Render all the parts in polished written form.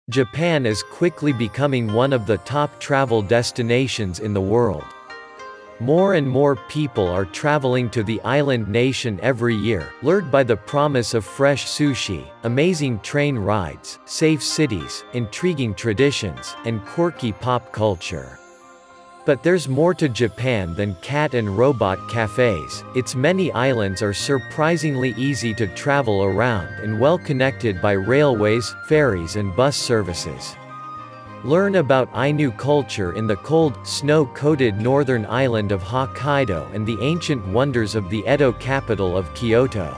Japan is quickly becoming one of the top travel destinations in the world. More and more people are traveling to the island nation every year, lured by the promise of fresh sushi, amazing train rides, safe cities, intriguing traditions, and quirky pop culture. But there's more to Japan than cat and robot cafes. Its many islands are surprisingly easy to travel around and well connected by railways, ferries and bus services. Learn about Ainu culture in the cold, snow-coated northern island of Hokkaido and the ancient wonders of the Edo capital of Kyoto.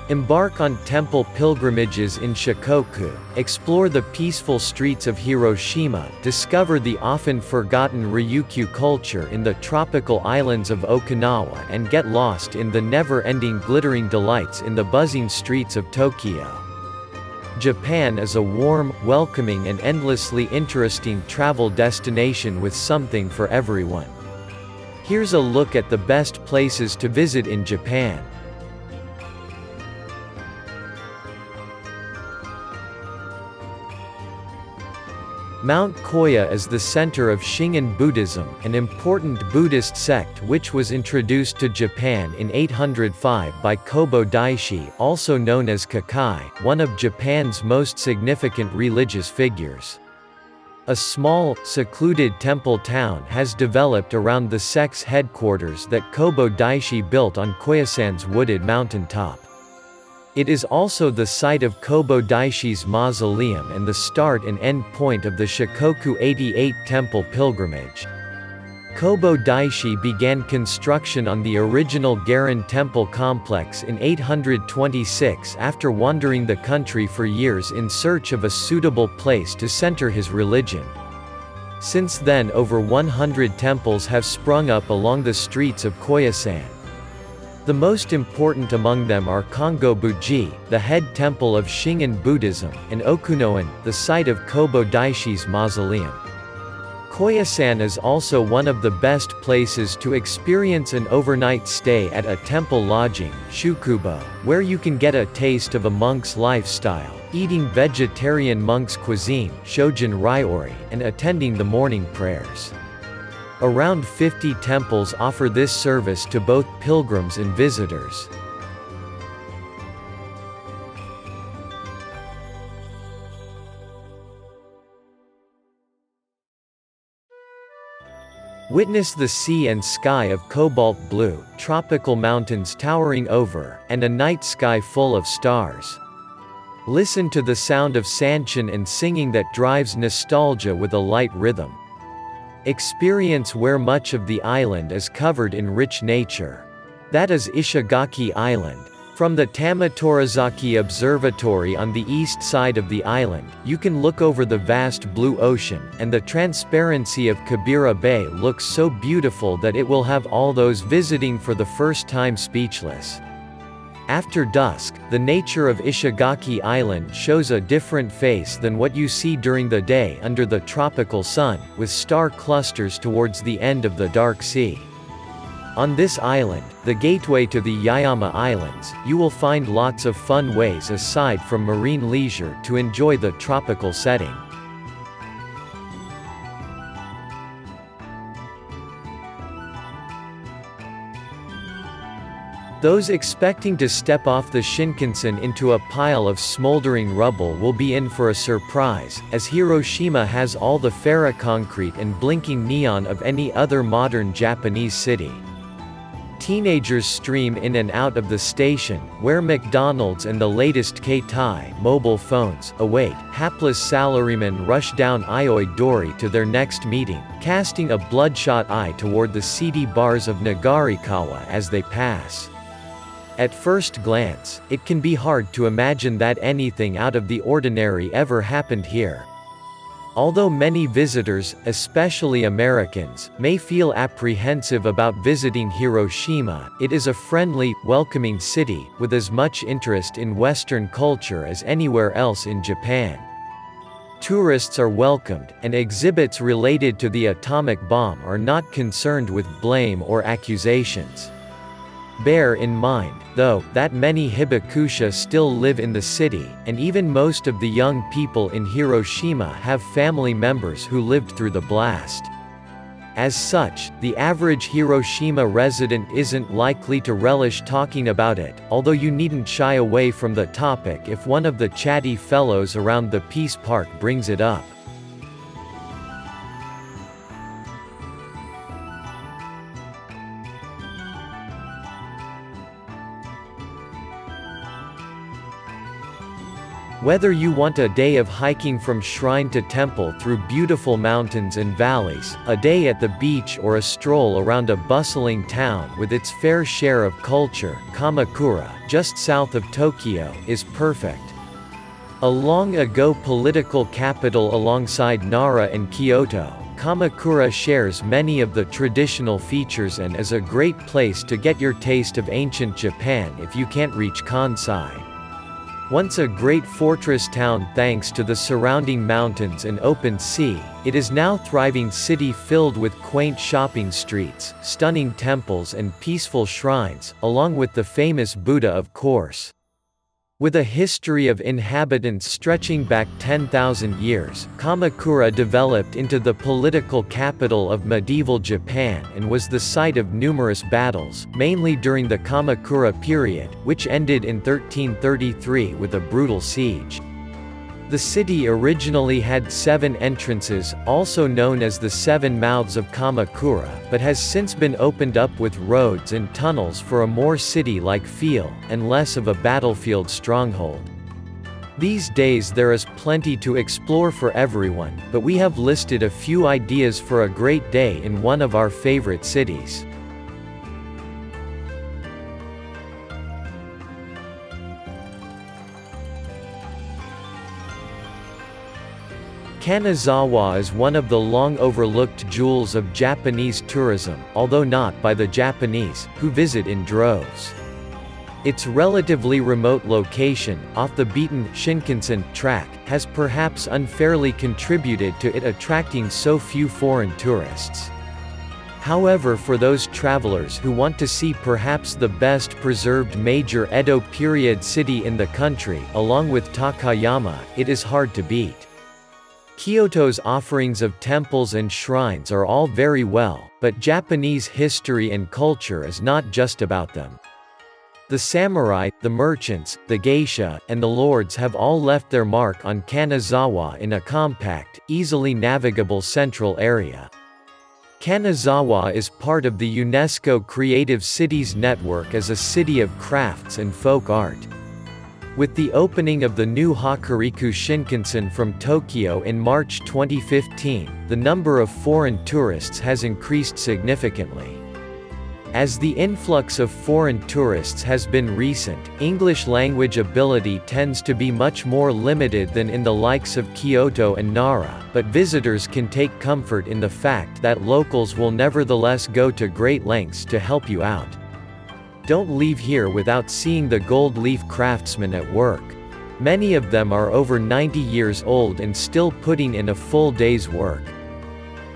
Embark on temple pilgrimages in Shikoku, explore the peaceful streets of Hiroshima, discover the often forgotten Ryukyu culture in the tropical islands of Okinawa and get lost in the never-ending glittering delights in the buzzing streets of Tokyo. Japan is a warm, welcoming and endlessly interesting travel destination with something for everyone. Here's a look at the best places to visit in Japan. Mount Koya is the center of Shingon Buddhism, an important Buddhist sect which was introduced to Japan in 805 by Kobo Daishi, also known as Kukai, one of Japan's most significant religious figures. A small, secluded temple town has developed around the sect's headquarters that Kobo Daishi built on Koyasan's wooded mountain top. It is also the site of Kobo Daishi's mausoleum and the start and end point of the Shikoku 88 temple pilgrimage. Kobo Daishi began construction on the original Garen temple complex in 826 after wandering the country for years in search of a suitable place to center his religion. Since then over 100 temples have sprung up along the streets of Koyasan. The most important among them are Kongo-buji, the head temple of Shingon Buddhism, and Okunoen, the site of Kobo Daishi's mausoleum. Koyasan is also one of the best places to experience an overnight stay at a temple lodging, Shukubo, where you can get a taste of a monk's lifestyle, eating vegetarian monk's cuisine, Shojin Ryori, and attending the morning prayers. Around 50 temples offer this service to both pilgrims and visitors. Witness the sea and sky of cobalt blue, tropical mountains towering over, and a night sky full of stars. Listen to the sound of sanshin and singing that drives nostalgia with a light rhythm. Experience where much of the island is covered in rich nature. That is Ishigaki Island. From the Tamatorazaki Observatory on the east side of the island, you can look over the vast blue ocean, and the transparency of Kabira Bay looks so beautiful that it will have all those visiting for the first time speechless. After dusk, the nature of Ishigaki Island shows a different face than what you see during the day under the tropical sun, with star clusters towards the end of the dark sea. On this island, the gateway to the Yaeyama Islands, you will find lots of fun ways aside from marine leisure to enjoy the tropical setting. Those expecting to step off the Shinkansen into a pile of smoldering rubble will be in for a surprise, as Hiroshima has all the ferroconcrete and blinking neon of any other modern Japanese city. Teenagers stream in and out of the station, where McDonald's and the latest Keitai mobile phones await. Hapless salarymen rush down Ioi Dori to their next meeting, casting a bloodshot eye toward the seedy bars of Nagarikawa as they pass. At first glance, it can be hard to imagine that anything out of the ordinary ever happened here. Although many visitors, especially Americans, may feel apprehensive about visiting Hiroshima, it is a friendly, welcoming city, with as much interest in Western culture as anywhere else in Japan. Tourists are welcomed, and exhibits related to the atomic bomb are not concerned with blame or accusations. Bear in mind, though, that many Hibakusha still live in the city, and even most of the young people in Hiroshima have family members who lived through the blast. As such, the average Hiroshima resident isn't likely to relish talking about it, although you needn't shy away from the topic if one of the chatty fellows around the Peace Park brings it up. Whether you want a day of hiking from shrine to temple through beautiful mountains and valleys, a day at the beach, or a stroll around a bustling town with its fair share of culture, Kamakura, just south of Tokyo, is perfect. A long ago political capital alongside Nara and Kyoto, Kamakura shares many of the traditional features and is a great place to get your taste of ancient Japan if you can't reach Kansai. Once a great fortress town thanks to the surrounding mountains and open sea, it is now a thriving city filled with quaint shopping streets, stunning temples and peaceful shrines, along with the famous Buddha, of course. With a history of inhabitants stretching back 10,000 years, Kamakura developed into the political capital of medieval Japan and was the site of numerous battles, mainly during the Kamakura period, which ended in 1333 with a brutal siege. The city originally had 7 entrances, also known as the Seven Mouths of Kamakura, but has since been opened up with roads and tunnels for a more city-like feel, and less of a battlefield stronghold. These days there is plenty to explore for everyone, but we have listed a few ideas for a great day in one of our favorite cities. Kanazawa is one of the long-overlooked jewels of Japanese tourism, although not by the Japanese, who visit in droves. Its relatively remote location, off the beaten Shinkansen track, has perhaps unfairly contributed to it attracting so few foreign tourists. However, for those travelers who want to see perhaps the best preserved major Edo period city in the country, along with Takayama, it is hard to beat. Kyoto's offerings of temples and shrines are all very well, but Japanese history and culture is not just about them. The samurai, the merchants, the geisha, and the lords have all left their mark on Kanazawa in a compact, easily navigable central area. Kanazawa is part of the UNESCO Creative Cities Network as a city of crafts and folk art. With the opening of the new Hokuriku Shinkansen from Tokyo in March 2015, the number of foreign tourists has increased significantly. As the influx of foreign tourists has been recent, English language ability tends to be much more limited than in the likes of Kyoto and Nara, but visitors can take comfort in the fact that locals will nevertheless go to great lengths to help you out. Don't leave here without seeing the gold leaf craftsmen at work. Many of them are over 90 years old and still putting in a full day's work.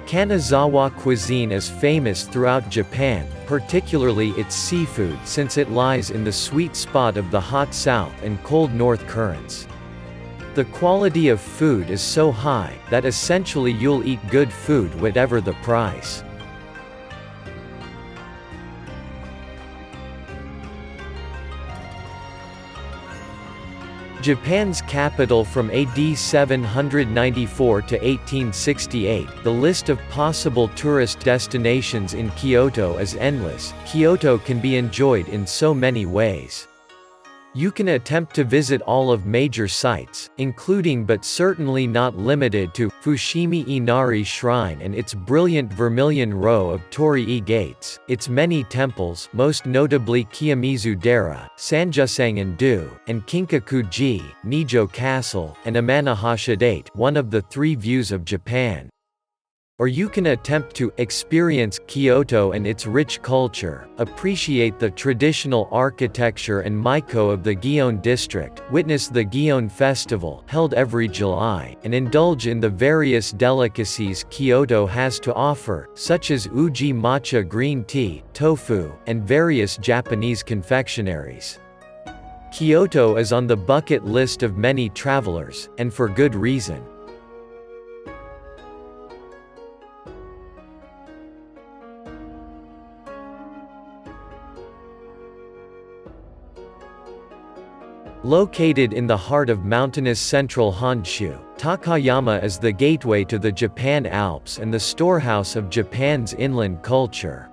Kanazawa cuisine is famous throughout Japan, particularly its seafood since it lies in the sweet spot of the hot south and cold north currents. The quality of food is so high, that essentially you'll eat good food whatever the price. Japan's capital from AD 794 to 1868, the list of possible tourist destinations in Kyoto is endless. Kyoto can be enjoyed in so many ways. You can attempt to visit all of major sites, including but certainly not limited to, Fushimi Inari Shrine and its brilliant vermilion row of torii gates, its many temples, most notably Kiyomizu Dera, Sanjusangan-do, and Kinkaku-ji, Nijo Castle, and Amanohashidate, one of the 3 views of Japan. Or you can attempt to experience Kyoto and its rich culture, appreciate the traditional architecture and Maiko of the Gion district, witness the Gion Festival held every July, and indulge in the various delicacies Kyoto has to offer, such as uji matcha green tea, tofu, and various Japanese confectionaries. Kyoto is on the bucket list of many travelers, and for good reason. Located in the heart of mountainous central Honshu, Takayama is the gateway to the Japan Alps and the storehouse of Japan's inland culture.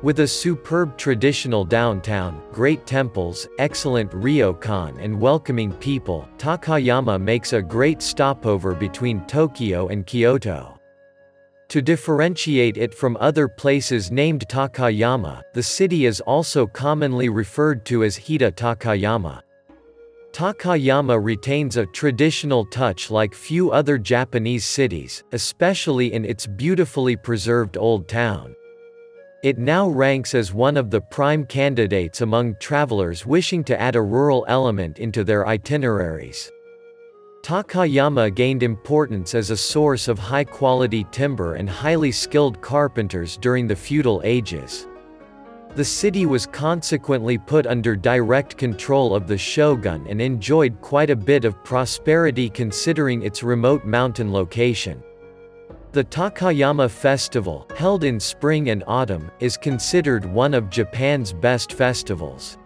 With a superb traditional downtown, great temples, excellent ryokan and welcoming people, Takayama makes a great stopover between Tokyo and Kyoto. To differentiate it from other places named Takayama, the city is also commonly referred to as Hida Takayama. Takayama retains a traditional touch like few other Japanese cities, especially in its beautifully preserved old town. It now ranks as one of the prime candidates among travelers wishing to add a rural element into their itineraries. Takayama gained importance as a source of high-quality timber and highly skilled carpenters during the feudal ages. The city was consequently put under direct control of the shogun and enjoyed quite a bit of prosperity considering its remote mountain location. The Takayama Festival, held in spring and autumn, is considered one of Japan's best festivals.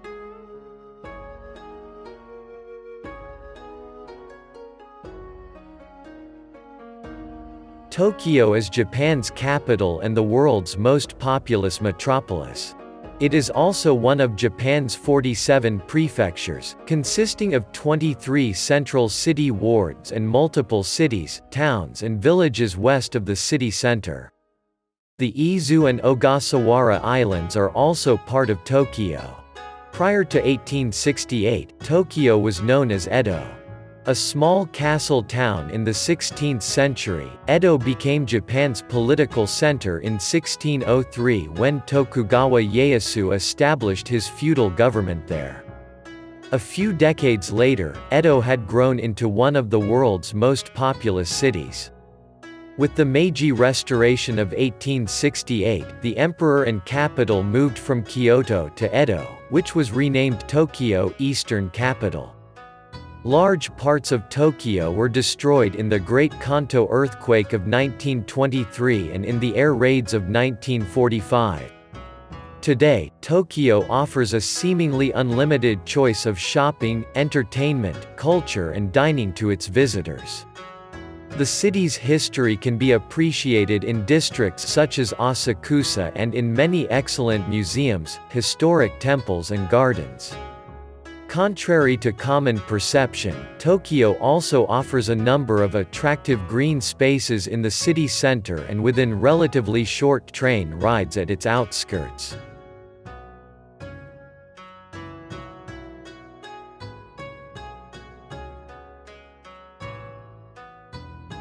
Tokyo is Japan's capital and the world's most populous metropolis. It is also one of Japan's 47 prefectures, consisting of 23 central city wards and multiple cities, towns and villages west of the city center. The Izu and Ogasawara Islands are also part of Tokyo. Prior to 1868, Tokyo was known as Edo. A small castle town in the 16th century, Edo became Japan's political center in 1603 when Tokugawa Ieyasu established his feudal government there. A few decades later, Edo had grown into one of the world's most populous cities. With the Meiji Restoration of 1868, the emperor and capital moved from Kyoto to Edo, which was renamed Tokyo Eastern Capital. Large parts of Tokyo were destroyed in the Great Kanto earthquake of 1923 and in the air raids of 1945. Today, Tokyo offers a seemingly unlimited choice of shopping, entertainment, culture and dining to its visitors. The city's history can be appreciated in districts such as Asakusa and in many excellent museums, historic temples and gardens. Contrary to common perception, Tokyo also offers a number of attractive green spaces in the city center and within relatively short train rides at its outskirts.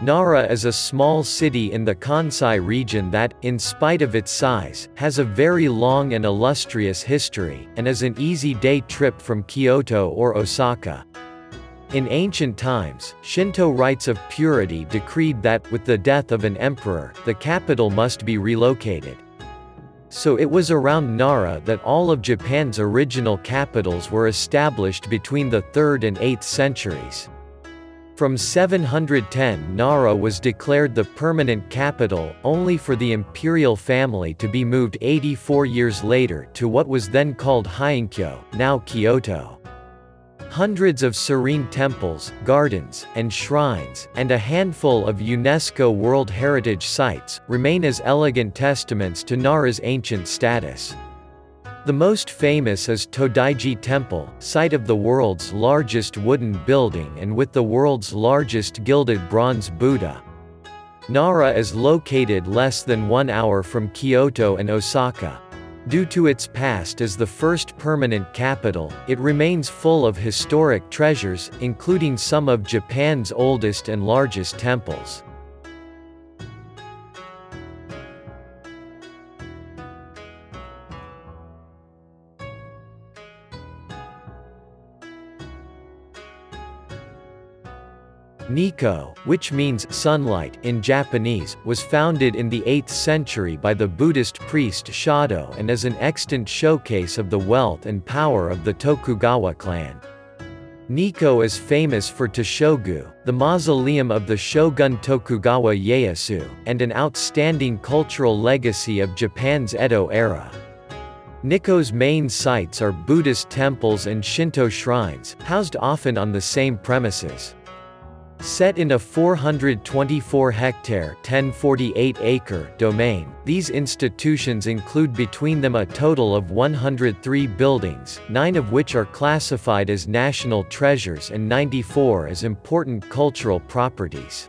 Nara is a small city in the Kansai region that, in spite of its size, has a very long and illustrious history, and is an easy day trip from Kyoto or Osaka. In ancient times, Shinto rites of purity decreed that, with the death of an emperor, the capital must be relocated. So it was around Nara that all of Japan's original capitals were established between the 3rd and 8th centuries. From 710 Nara was declared the permanent capital, only for the imperial family to be moved 84 years later to what was then called Heiankyo, now Kyoto. Hundreds of serene temples, gardens, and shrines, and a handful of UNESCO World Heritage Sites, remain as elegant testaments to Nara's ancient status. The most famous is Todaiji Temple, site of the world's largest wooden building and with the world's largest gilded bronze Buddha. Nara is located less than 1 hour from Kyoto and Osaka. Due to its past as the first permanent capital, it remains full of historic treasures, including some of Japan's oldest and largest temples. Nikko, which means sunlight in Japanese, was founded in the 8th century by the Buddhist priest Shado and is an extant showcase of the wealth and power of the Tokugawa clan. Nikko is famous for Toshogu, the mausoleum of the shogun Tokugawa Ieyasu, and an outstanding cultural legacy of Japan's Edo era. Nikko's main sites are Buddhist temples and Shinto shrines, housed often on the same premises. Set in a 424-hectare (1048-acre) domain, these institutions include between them a total of 103 buildings, 9 of which are classified as national treasures and 94 as important cultural properties.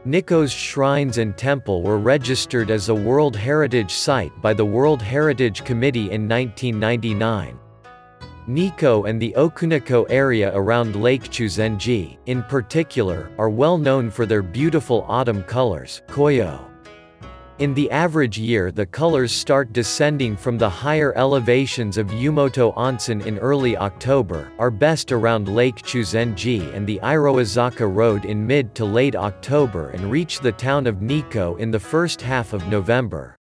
Nikko's shrines and temple were registered as a World Heritage Site by the World Heritage Committee in 1999. Nikko and the Okuniko area around Lake Chuzenji, in particular, are well known for their beautiful autumn colors, koyo. In the average year, the colors start descending from the higher elevations of Yumoto Onsen in early October, are best around Lake Chuzenji and the Iroazaka Road in mid to late October, and reach the town of Nikko in the first half of November.